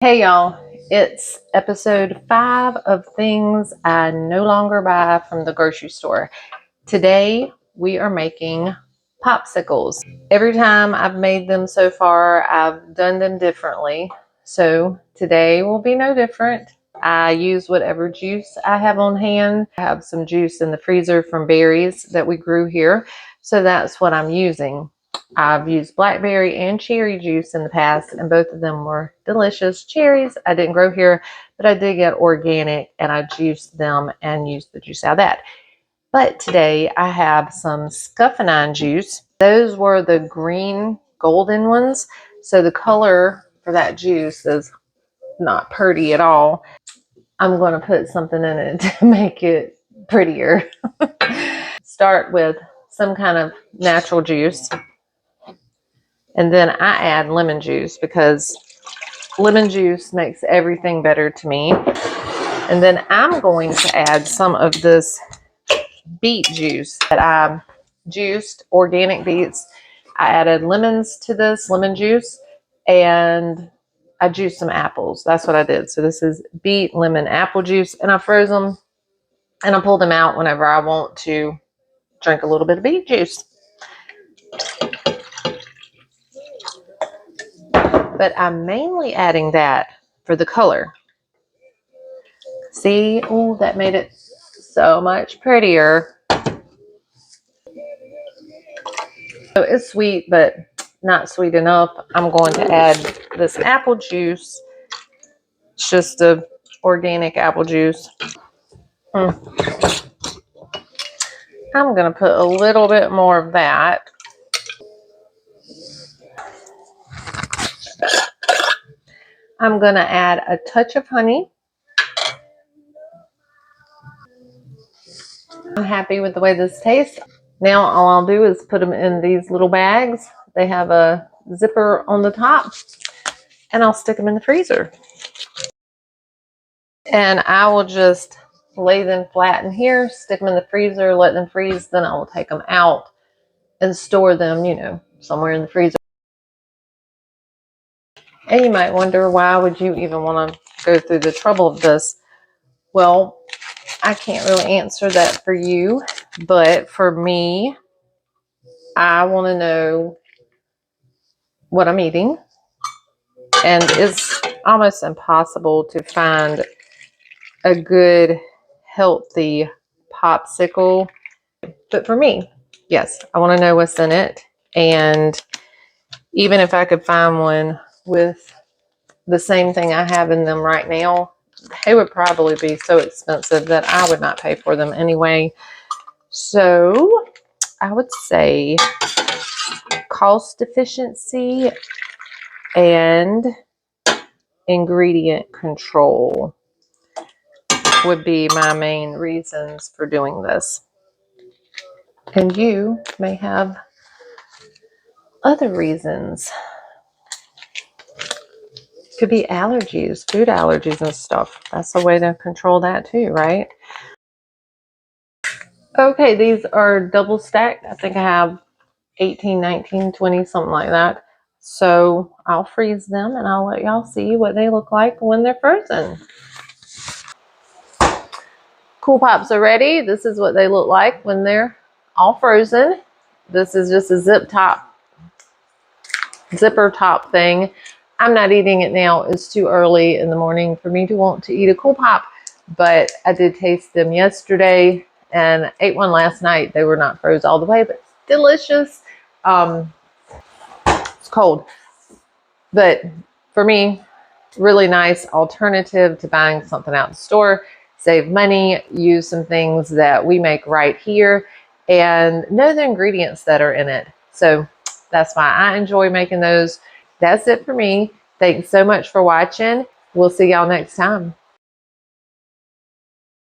Hey y'all, it's episode 5 of things I no longer buy from the grocery store. Today we are making popsicles. Every time I've made them so far, I've done them differently. So today will be no different. I use whatever juice I have on hand. I have some juice in the freezer from berries that we grew here. So that's what I'm using. I've used blackberry and cherry juice in the past, and both of them were delicious. Cherries I didn't grow here, but I did get organic, and I juiced them and used the juice out of that. But today I have some scuffenine juice. Those were the green golden ones, so the color for that juice is not pretty at all. I'm going to put something in it to make it prettier. Start with some kind of natural juice. And then I add lemon juice because lemon juice makes everything better to me. And then I'm going to add some of this beet juice that I juiced, organic beets. I added lemons to this, lemon juice, and I juiced some apples. That's what I did. So this is beet, lemon, apple juice, and I froze them and I pulled them out whenever I want to drink a little bit of beet juice. But I'm mainly adding that for the color. See, oh, that made it so much prettier. So it's sweet, but not sweet enough. I'm going to add this apple juice. It's just a organic apple juice. I'm going to put a little bit more of that. I'm going to add a touch of honey. I'm happy with the way this tastes. Now all I'll do is put them in these little bags. They have a zipper on the top, and I'll stick them in the freezer. And I will just lay them flat in here, stick them in the freezer, let them freeze. Then I will take them out and store them, somewhere in the freezer. And you might wonder, why would you even want to go through the trouble of this? Well, I can't really answer that for you, but for me, I want to know what I'm eating. And it's almost impossible to find a good, healthy popsicle. But for me, yes, I want to know what's in it. And even if I could find one with the same thing I have in them right now, they would probably be so expensive that I would not pay for them anyway. So I would say cost efficiency and ingredient control would be my main reasons for doing this. And you may have other reasons. Could be allergies, food allergies and stuff. That's a way to control that too, right? Okay, these are double stacked. I think I have 18, 19, 20, something like that. So I'll freeze them and I'll let y'all see what they look like when they're frozen. Cool Pops are ready. This is what they look like when they're all frozen. This is just a zipper top thing. I'm not eating it now. It's too early in the morning for me to want to eat a Cool Pop, but I did taste them yesterday and ate one last night. They were not froze all the way, but delicious. It's cold, but for me, really nice alternative to buying something out in the store. Save money, use some things that we make right here, and know the ingredients that are in it. So that's why I enjoy making those. That's it for me. Thanks so much for watching. We'll see y'all next time.